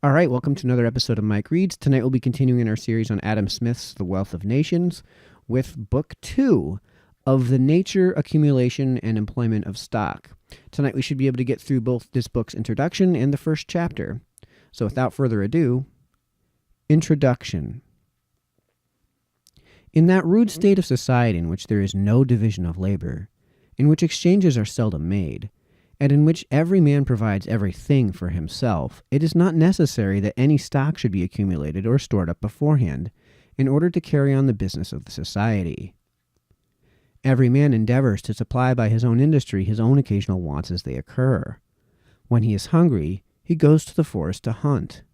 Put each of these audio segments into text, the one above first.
All right, welcome to another episode of Mike Reads. Tonight we'll be continuing our series on Adam Smith's The Wealth of Nations with Book 2 of The Nature, Accumulation, and Employment of Stock. Tonight we should be able to get through both this book's introduction and the first chapter. So without further ado, Introduction. In that rude state of society in which there is no division of labor, in which exchanges are seldom made, and in which every man provides everything for himself, it is not necessary that any stock should be accumulated or stored up beforehand, in order to carry on the business of the society. Every man endeavors to supply by his own industry his own occasional wants as they occur. When he is hungry, he goes to the forest to hunt.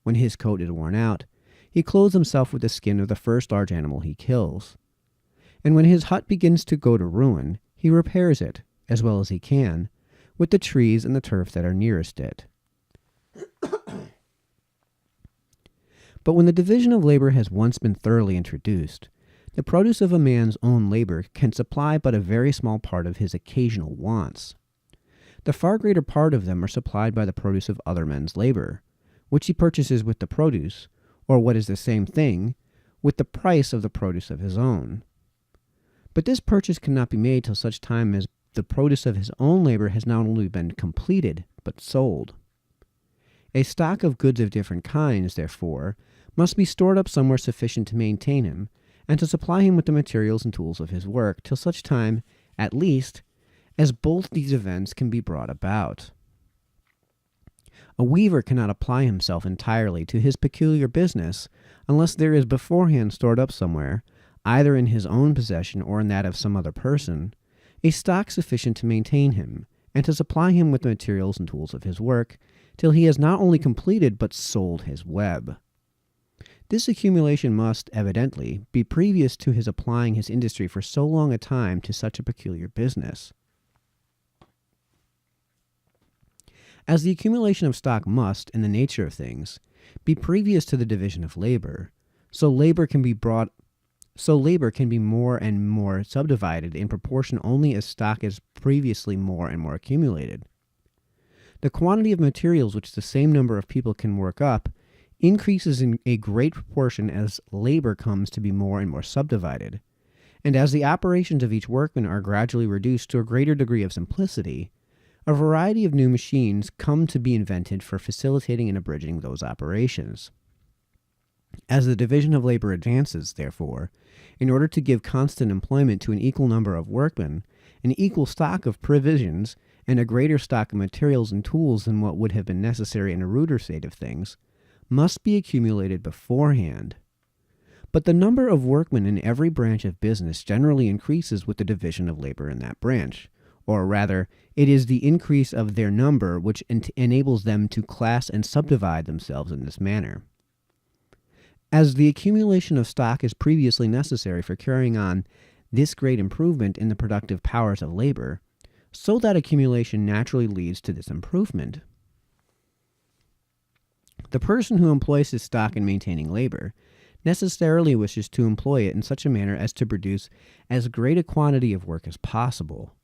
When his coat is worn out, he clothes himself with the skin of the first large animal he kills. And when his hut begins to go to ruin, he repairs it, as well as he can, with the trees and the turf that are nearest it. But when the division of labor has once been thoroughly introduced, the produce of a man's own labor can supply but a very small part of his occasional wants. The far greater part of them are supplied by the produce of other men's labor, which he purchases with the produce, or what is the same thing, with the price of the produce of his own. But this purchase cannot be made till such time as the produce of his own labor has not only been completed, but sold. A stock of goods of different kinds, therefore, must be stored up somewhere sufficient to maintain him, and to supply him with the materials and tools of his work, till such time, at least, as both these events can be brought about. A weaver cannot apply himself entirely to his peculiar business unless there is beforehand stored up somewhere, either in his own possession or in that of some other person, a stock sufficient to maintain him, and to supply him with the materials and tools of his work, till he has not only completed but sold his web. This accumulation must, evidently, be previous to his applying his industry for so long a time to such a peculiar business. As the accumulation of stock must, in the nature of things, be previous to the division of labor, so labor can be more and more subdivided in proportion only as stock is previously more and more accumulated. The quantity of materials which the same number of people can work up increases in a great proportion as labor comes to be more and more subdivided, and as the operations of each workman are gradually reduced to a greater degree of simplicity, a variety of new machines come to be invented for facilitating and abridging those operations. As the division of labor advances, therefore, in order to give constant employment to an equal number of workmen, an equal stock of provisions, and a greater stock of materials and tools than what would have been necessary in a ruder state of things, must be accumulated beforehand. But the number of workmen in every branch of business generally increases with the division of labor in that branch, or rather, it is the increase of their number which enables them to class and subdivide themselves in this manner. As the accumulation of stock is previously necessary for carrying on this great improvement in the productive powers of labor, so that accumulation naturally leads to this improvement. The person who employs his stock in maintaining labor necessarily wishes to employ it in such a manner as to produce as great a quantity of work as possible.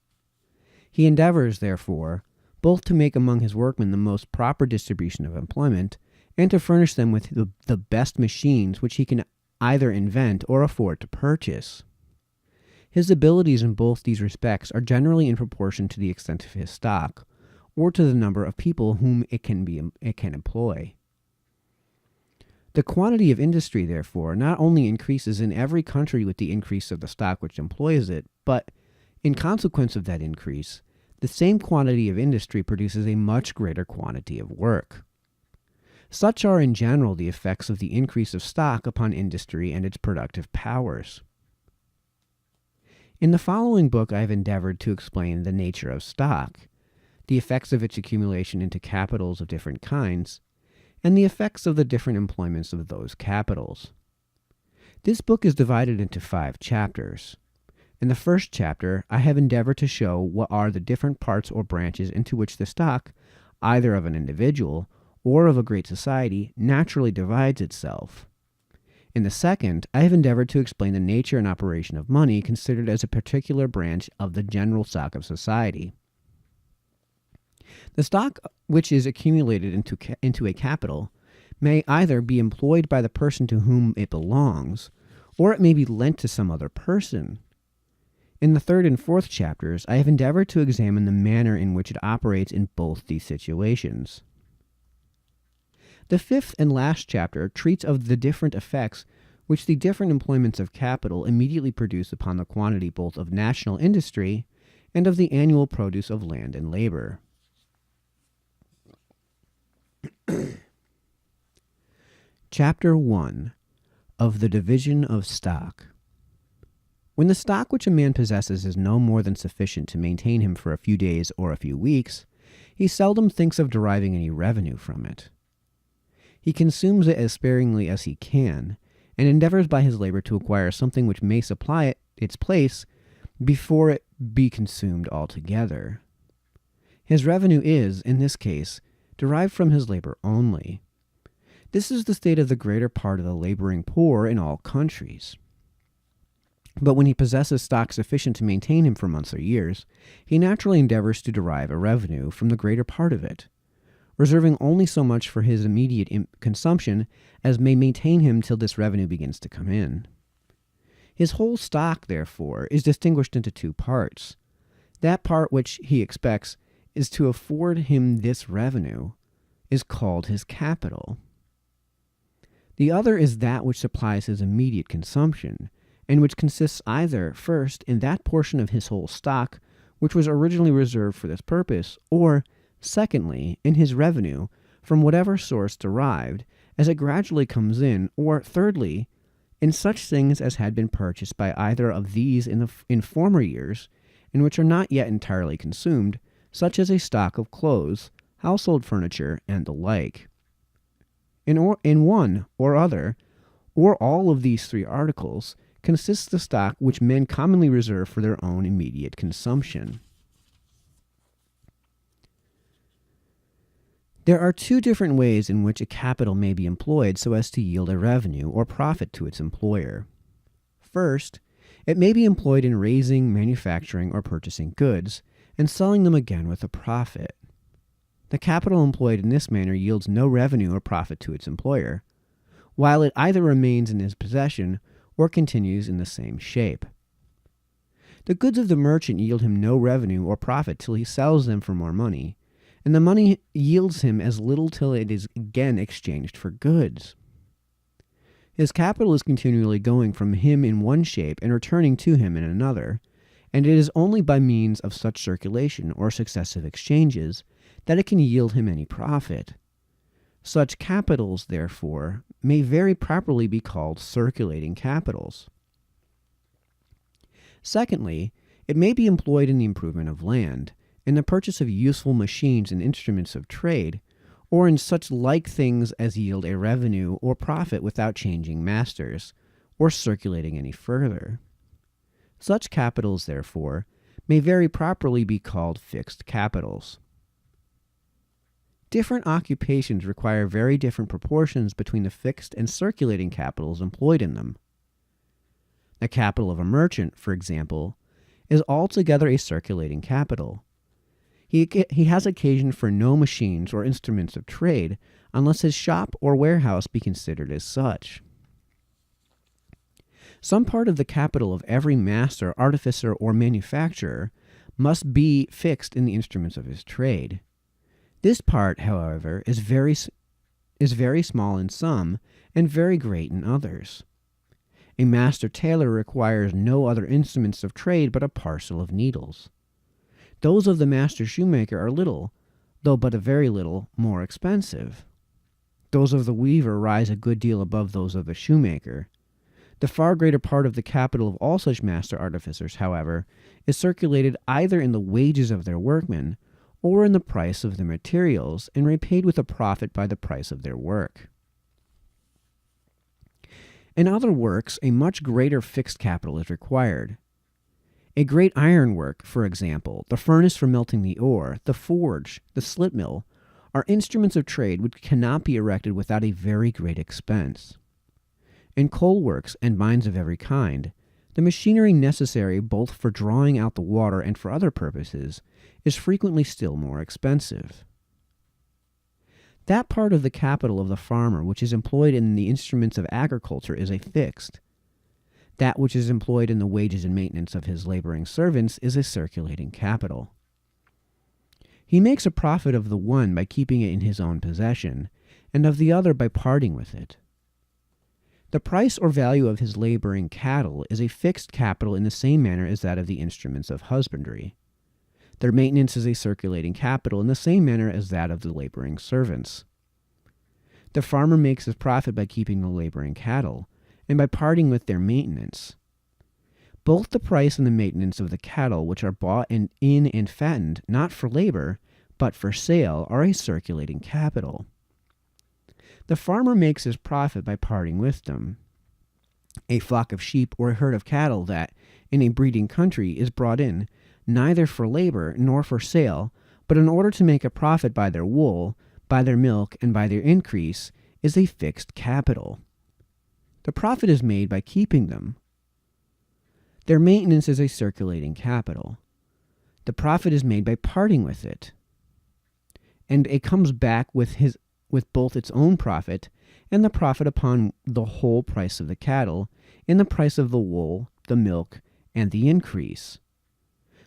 He endeavors, therefore, both to make among his workmen the most proper distribution of employment, and to furnish them with the best machines which he can either invent or afford to purchase. His abilities in both these respects are generally in proportion to the extent of his stock, or to the number of people whom it can employ. The quantity of industry, therefore, not only increases in every country with the increase of the stock which employs it, but, in consequence of that increase, the same quantity of industry produces a much greater quantity of work. Such are in general the effects of the increase of stock upon industry and its productive powers. In the following book I have endeavored to explain the nature of stock, the effects of its accumulation into capitals of different kinds, and the effects of the different employments of those capitals. This book is divided into 5 chapters. In the first chapter, I have endeavored to show what are the different parts or branches into which the stock, either of an individual or of a great society, naturally divides itself. In the second, I have endeavored to explain the nature and operation of money considered as a particular branch of the general stock of society. The stock which is accumulated into a capital may either be employed by the person to whom it belongs, or it may be lent to some other person. In the third and fourth chapters, I have endeavored to examine the manner in which it operates in both these situations. The fifth and last chapter treats of the different effects which the different employments of capital immediately produce upon the quantity both of national industry and of the annual produce of land and labor. Chapter 1 of the Division of Stock. When the stock which a man possesses is no more than sufficient to maintain him for a few days or a few weeks, he seldom thinks of deriving any revenue from it. He consumes it as sparingly as he can, and endeavors by his labor to acquire something which may supply its place before it be consumed altogether. His revenue is, in this case, derived from his labor only. This is the state of the greater part of the laboring poor in all countries. But when he possesses stock sufficient to maintain him for months or years, he naturally endeavors to derive a revenue from the greater part of it, reserving only so much for his immediate consumption as may maintain him till this revenue begins to come in. His whole stock, therefore, is distinguished into two parts. That part which he expects is to afford him this revenue is called his capital. The other is that which supplies his immediate consumption, and which consists either, first, in that portion of his whole stock which was originally reserved for this purpose, or, secondly, in his revenue from whatever source derived as it gradually comes in, or, thirdly, in such things as had been purchased by either of these in former years, and which are not yet entirely consumed, such as a stock of clothes, household furniture, and the like. In one or other, or all of these three articles, consists the stock which men commonly reserve for their own immediate consumption. There are two different ways in which a capital may be employed so as to yield a revenue or profit to its employer. First, it may be employed in raising, manufacturing, or purchasing goods, and selling them again with a profit. The capital employed in this manner yields no revenue or profit to its employer, while it either remains in his possession or continues in the same shape. The goods of the merchant yield him no revenue or profit till he sells them for more money, and the money yields him as little till it is again exchanged for goods. His capital is continually going from him in one shape and returning to him in another, and it is only by means of such circulation or successive exchanges that it can yield him any profit. Such capitals, therefore, may very properly be called circulating capitals. Secondly, it may be employed in the improvement of land, in the purchase of useful machines and instruments of trade, or in such like things as yield a revenue or profit without changing masters, or circulating any further. Such capitals, therefore, may very properly be called fixed capitals. Different occupations require very different proportions between the fixed and circulating capitals employed in them. The capital of a merchant, for example, is altogether a circulating capital. He has occasion for no machines or instruments of trade unless his shop or warehouse be considered as such. Some part of the capital of every master, artificer, or manufacturer must be fixed in the instruments of his trade. This part, however, is very small in some and very great in others. A master tailor requires no other instruments of trade but a parcel of needles. Those of the master shoemaker are little, though but a very little, more expensive. Those of the weaver rise a good deal above those of the shoemaker. The far greater part of the capital of all such master artificers, however, is circulated either in the wages of their workmen or in the price of their materials, and repaid with a profit by the price of their work. In other works, a much greater fixed capital is required. A great ironwork, for example, the furnace for melting the ore, the forge, the slit mill, are instruments of trade which cannot be erected without a very great expense. In coal works and mines of every kind, the machinery necessary both for drawing out the water and for other purposes is frequently still more expensive. That part of the capital of the farmer which is employed in the instruments of agriculture is a fixed. That which is employed in the wages and maintenance of his laboring servants is a circulating capital. He makes a profit of the one by keeping it in his own possession, and of the other by parting with it. The price or value of his laboring cattle is a fixed capital in the same manner as that of the instruments of husbandry. Their maintenance is a circulating capital in the same manner as that of the laboring servants. The farmer makes his profit by keeping the laboring cattle, and by parting with their maintenance. Both the price and the maintenance of the cattle which are bought in and fattened, not for labor, but for sale, are a circulating capital. The farmer makes his profit by parting with them. A flock of sheep or a herd of cattle that, in a breeding country, is brought in, neither for labor nor for sale, but in order to make a profit by their wool, by their milk, and by their increase, is a fixed capital. The profit is made by keeping them. Their maintenance is a circulating capital. The profit is made by parting with it. And it comes back with both its own profit and the profit upon the whole price of the cattle, in the price of the wool, the milk, and the increase.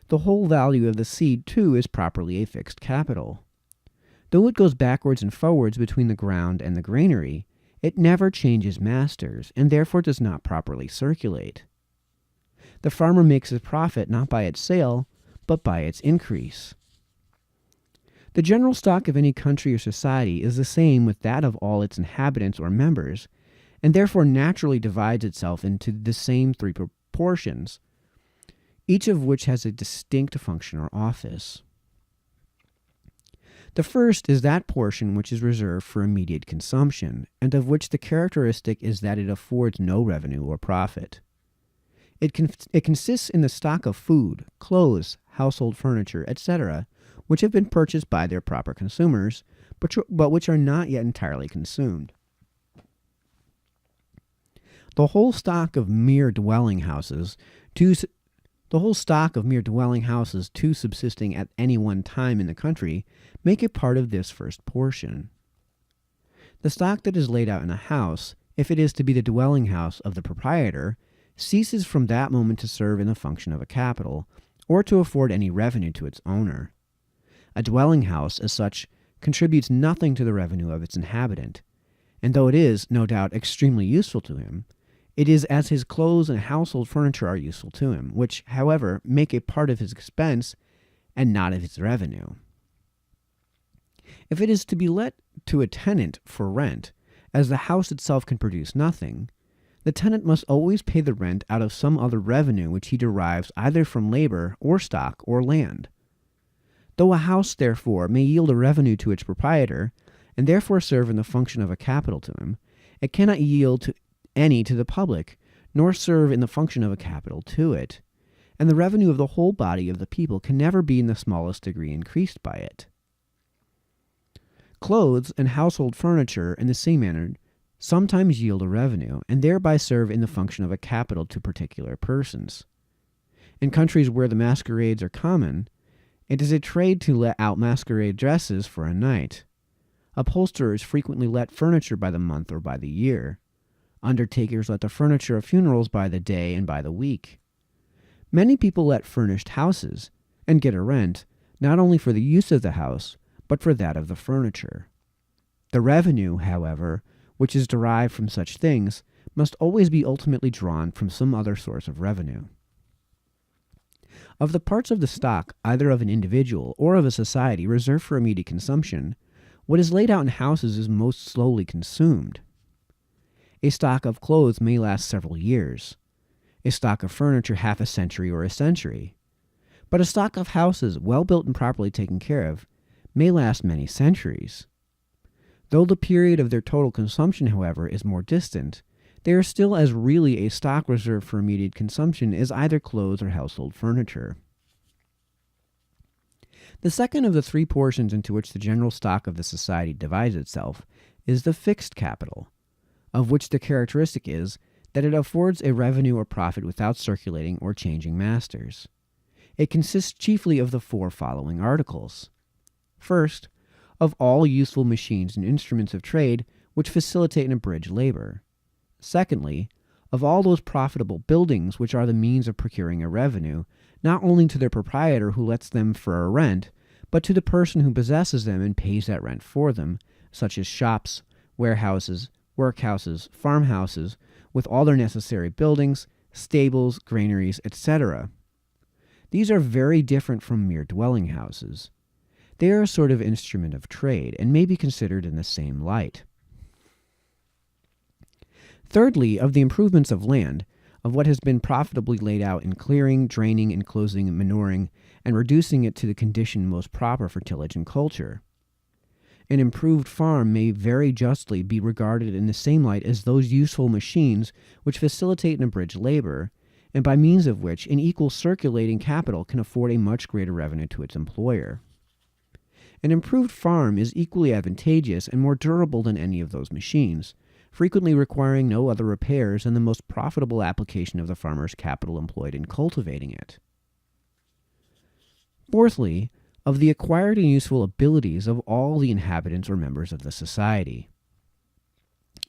The whole value of the seed, too, is properly a fixed capital. Though it goes backwards and forwards between the ground and the granary, it never changes masters, and therefore does not properly circulate. The farmer makes his profit not by its sale, but by its increase. The general stock of any country or society is the same with that of all its inhabitants or members, and therefore naturally divides itself into the same three proportions, each of which has a distinct function or office. The first is that portion which is reserved for immediate consumption, and of which the characteristic is that it affords no revenue or profit. It consists in the stock of food, clothes, household furniture, etc., which have been purchased by their proper consumers, but which are not yet entirely consumed. The whole stock of mere dwelling houses, two subsisting at any one time in the country, make a part of this first portion. The stock that is laid out in a house, if it is to be the dwelling house of the proprietor, ceases from that moment to serve in the function of a capital, or to afford any revenue to its owner. A dwelling house, as such, contributes nothing to the revenue of its inhabitant, and though it is, no doubt, extremely useful to him, it is as his clothes and household furniture are useful to him, which, however, make a part of his expense and not of his revenue. If it is to be let to a tenant for rent, as the house itself can produce nothing, the tenant must always pay the rent out of some other revenue which he derives either from labor or stock or land. Though a house, therefore, may yield a revenue to its proprietor, and therefore serve in the function of a capital to him, it cannot yield any to the public, nor serve in the function of a capital to it, and the revenue of the whole body of the people can never be in the smallest degree increased by it. Clothes and household furniture, in the same manner, sometimes yield a revenue, and thereby serve in the function of a capital to particular persons. In countries where the masquerades are common, it is a trade to let out masquerade dresses for a night. Upholsterers frequently let furniture by the month or by the year. Undertakers let the furniture of funerals by the day and by the week. Many people let furnished houses, and get a rent, not only for the use of the house, but for that of the furniture. The revenue, however, which is derived from such things, must always be ultimately drawn from some other source of revenue. Of the parts of the stock, either of an individual or of a society reserved for immediate consumption, what is laid out in houses is most slowly consumed. A stock of clothes may last several years, a stock of furniture half a century or a century, but a stock of houses, well built and properly taken care of, may last many centuries. Though the period of their total consumption, however, is more distant, they are still as really a stock reserved for immediate consumption as either clothes or household furniture. The second of the three portions into which the general stock of the society divides itself is the fixed capital, of which the characteristic is that it affords a revenue or profit without circulating or changing masters. It consists chiefly of the four following articles. First, of all useful machines and instruments of trade which facilitate and abridge labor. Secondly, of all those profitable buildings which are the means of procuring a revenue, not only to their proprietor who lets them for a rent, but to the person who possesses them and pays that rent for them, such as shops, warehouses, workhouses, farmhouses, with all their necessary buildings, stables, granaries, etc. These are very different from mere dwelling houses. They are a sort of instrument of trade and may be considered in the same light. Thirdly, of the improvements of land, of what has been profitably laid out in clearing, draining, enclosing, manuring, and reducing it to the condition most proper for tillage and culture. An improved farm may very justly be regarded in the same light as those useful machines which facilitate and abridge labor, and by means of which an equal circulating capital can afford a much greater revenue to its employer. An improved farm is equally advantageous and more durable than any of those machines, frequently requiring no other repairs than the most profitable application of the farmer's capital employed in cultivating it. Fourthly, of the acquired and useful abilities of all the inhabitants or members of the society.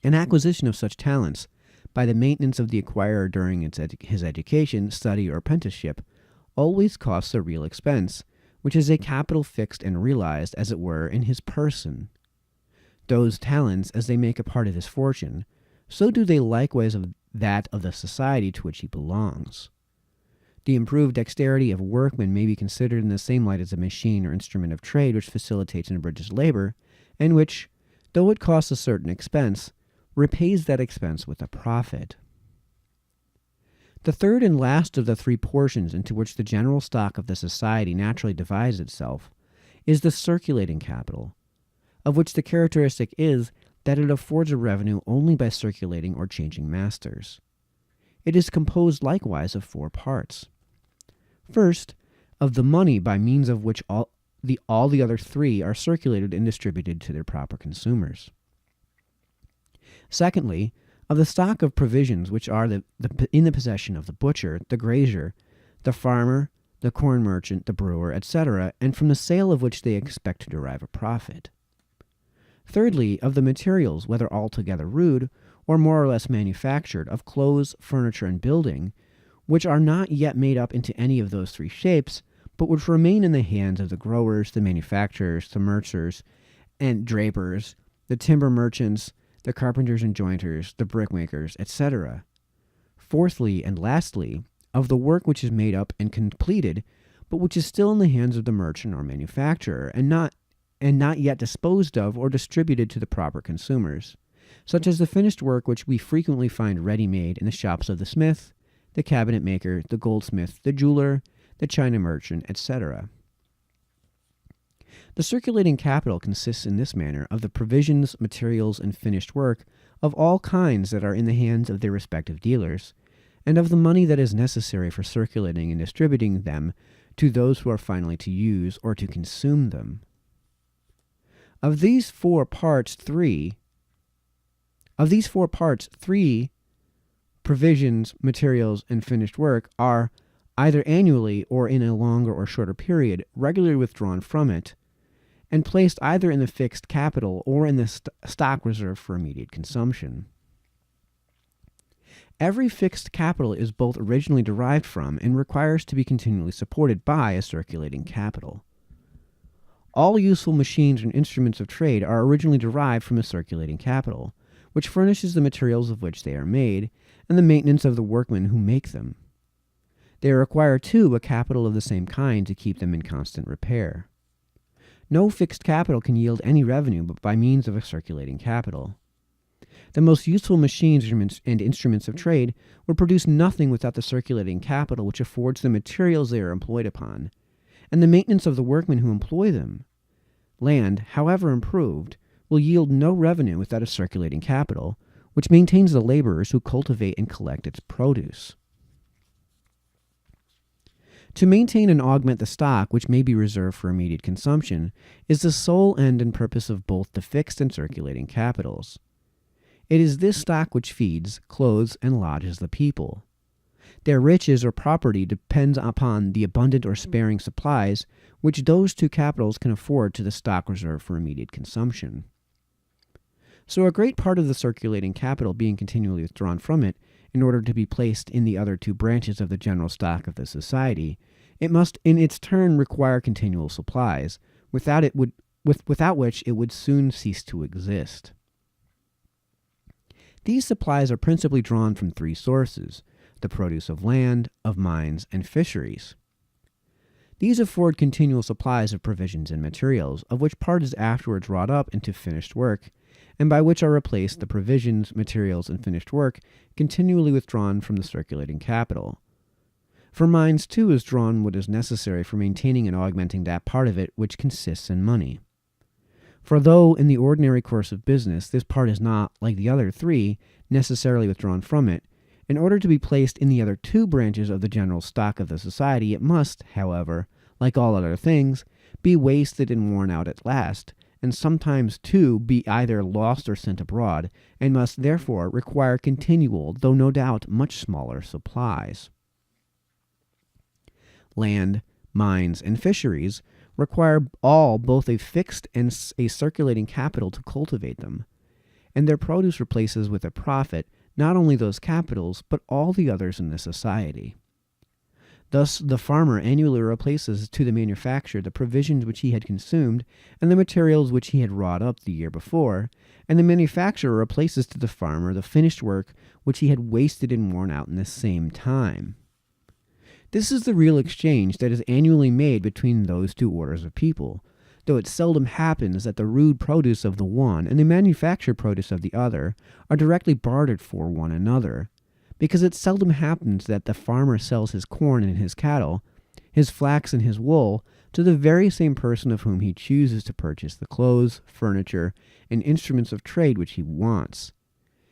An acquisition of such talents, by the maintenance of the acquirer during his education, study, or apprenticeship, always costs a real expense, which is a capital fixed and realized, as it were, in his person. Those talents, as they make a part of his fortune, so do they likewise of that of the society to which he belongs. The improved dexterity of a workman may be considered in the same light as a machine or instrument of trade which facilitates and abridges labor, and which, though it costs a certain expense, repays that expense with a profit. The third and last of the three portions into which the general stock of the society naturally divides itself is the circulating capital, of which the characteristic is that it affords a revenue only by circulating or changing masters. It is composed likewise of four parts. First, of the money by means of which all the other three are circulated and distributed to their proper consumers. Secondly, of the stock of provisions which are in the possession of the butcher, the grazier, the farmer, the corn merchant, the brewer, etc., and from the sale of which they expect to derive a profit. Thirdly, of the materials, whether altogether rude or more or less manufactured, of clothes, furniture, and building, which are not yet made up into any of those three shapes, but which remain in the hands of the growers, the manufacturers, the mercers, and drapers, the timber merchants, the carpenters and jointers, the brickmakers, etc. Fourthly and lastly, of the work which is made up and completed, but which is still in the hands of the merchant or manufacturer, and not yet disposed of or distributed to the proper consumers, such as the finished work which we frequently find ready-made in the shops of the smith, the cabinet maker, the goldsmith, the jeweler, the china merchant, etc. The circulating capital consists in this manner of the provisions, materials, and finished work of all kinds that are in the hands of their respective dealers, and of the money that is necessary for circulating and distributing them to those who are finally to use or to consume them. Of these four parts, three, provisions, materials, and finished work, are, either annually or in a longer or shorter period, regularly withdrawn from it, and placed either in the fixed capital or in the stock reserved for immediate consumption. Every fixed capital is both originally derived from and requires to be continually supported by a circulating capital. All useful machines and instruments of trade are originally derived from a circulating capital, which furnishes the materials of which they are made, and the maintenance of the workmen who make them. They require, too, a capital of the same kind to keep them in constant repair. No fixed capital can yield any revenue but by means of a circulating capital. The most useful machines and instruments of trade will produce nothing without the circulating capital which affords the materials they are employed upon, and the maintenance of the workmen who employ them. Land, however improved, will yield no revenue without a circulating capital, which maintains the laborers who cultivate and collect its produce. To maintain and augment the stock which may be reserved for immediate consumption is the sole end and purpose of both the fixed and circulating capitals. It is this stock which feeds, clothes, and lodges the people. Their riches or property depends upon the abundant or sparing supplies which those two capitals can afford to the stock reserve for immediate consumption. So a great part of the circulating capital being continually withdrawn from it in order to be placed in the other two branches of the general stock of the society, it must in its turn require continual supplies, without which it would soon cease to exist. These supplies are principally drawn from three sources: the produce of land, of mines, and fisheries. These afford continual supplies of provisions and materials, of which part is afterwards wrought up into finished work, and by which are replaced the provisions, materials, and finished work continually withdrawn from the circulating capital. From mines, too, is drawn what is necessary for maintaining and augmenting that part of it which consists in money. For though, in the ordinary course of business, this part is not, like the other three, necessarily withdrawn from it, in order to be placed in the other two branches of the general stock of the society, it must, however, like all other things, be wasted and worn out at last, and sometimes, too, be either lost or sent abroad, and must therefore require continual, though no doubt much smaller, supplies. Land, mines, and fisheries require all both a fixed and a circulating capital to cultivate them, and their produce replaces with a profit not only those capitals, but all the others in the society. Thus the farmer annually replaces to the manufacturer the provisions which he had consumed and the materials which he had wrought up the year before, and the manufacturer replaces to the farmer the finished work which he had wasted and worn out in the same time. This is the real exchange that is annually made between those two orders of people, though it seldom happens that the rude produce of the one and the manufactured produce of the other are directly bartered for one another, because it seldom happens that the farmer sells his corn and his cattle, his flax and his wool, to the very same person of whom he chooses to purchase the clothes, furniture, and instruments of trade which he wants.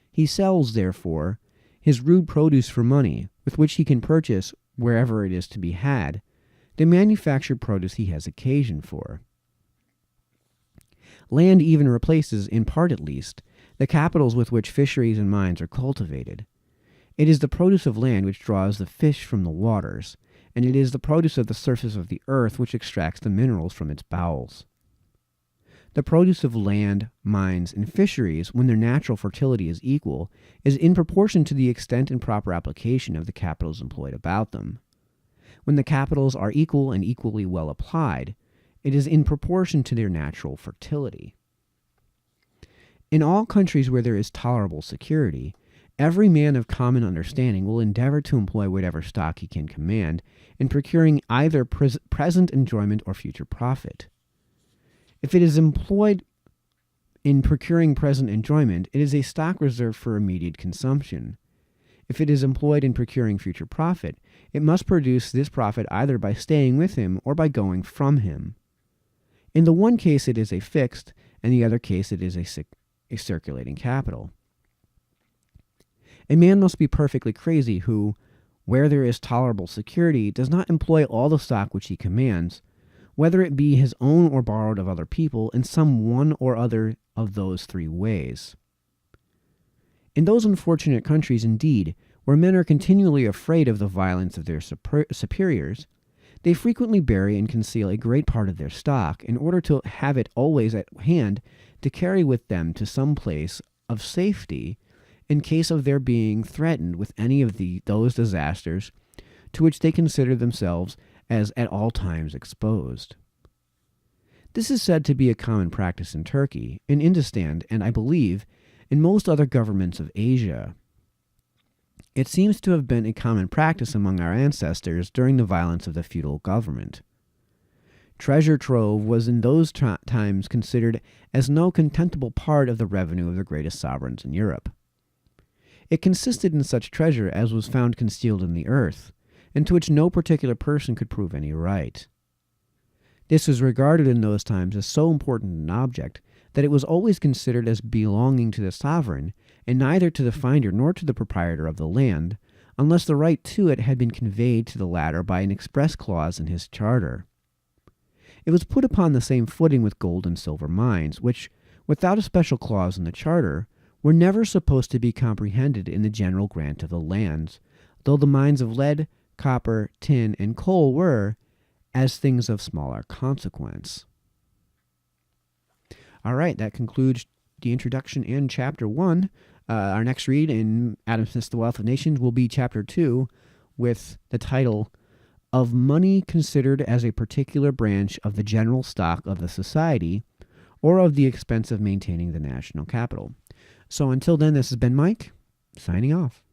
He sells, therefore, his rude produce for money, with which he can purchase, wherever it is to be had, the manufactured produce he has occasion for. Land even replaces, in part at least, the capitals with which fisheries and mines are cultivated. It is the produce of land which draws the fish from the waters, and it is the produce of the surface of the earth which extracts the minerals from its bowels. The produce of land, mines, and fisheries, when their natural fertility is equal, is in proportion to the extent and proper application of the capitals employed about them. When the capitals are equal and equally well applied, it is in proportion to their natural fertility. In all countries where there is tolerable security, every man of common understanding will endeavor to employ whatever stock he can command in procuring either present enjoyment or future profit. If it is employed in procuring present enjoyment, it is a stock reserved for immediate consumption. If it is employed in procuring future profit, it must produce this profit either by staying with him or by going from him. In the one case it is a fixed, and the other case it is a circulating capital. A man must be perfectly crazy who, where there is tolerable security, does not employ all the stock which he commands, whether it be his own or borrowed of other people, in some one or other of those three ways. In those unfortunate countries, indeed, where men are continually afraid of the violence of their superiors, they frequently bury and conceal a great part of their stock, in order to have it always at hand to carry with them to some place of safety, in case of their being threatened with any of those disasters to which they consider themselves as at all times exposed. This is said to be a common practice in Turkey, in Indostan, and I believe in most other governments of Asia. It seems to have been a common practice among our ancestors during the violence of the feudal government. Treasure trove was in those times considered as no contemptible part of the revenue of the greatest sovereigns in Europe. It consisted in such treasure as was found concealed in the earth, and to which no particular person could prove any right. This was regarded in those times as so important an object that it was always considered as belonging to the sovereign, and neither to the finder nor to the proprietor of the land, unless the right to it had been conveyed to the latter by an express clause in his charter. It was put upon the same footing with gold and silver mines, which, without a special clause in the charter, were never supposed to be comprehended in the general grant of the lands, though the mines of lead, copper, tin, and coal were, as things of smaller consequence. All right, that concludes the introduction and Chapter 1. Our next read in Adam Smith's The Wealth of Nations will be Chapter 2 with the title Of Money Considered as a Particular Branch of the General Stock of the Society, or of the Expense of Maintaining the National Capital. So until then, this has been Mike, signing off.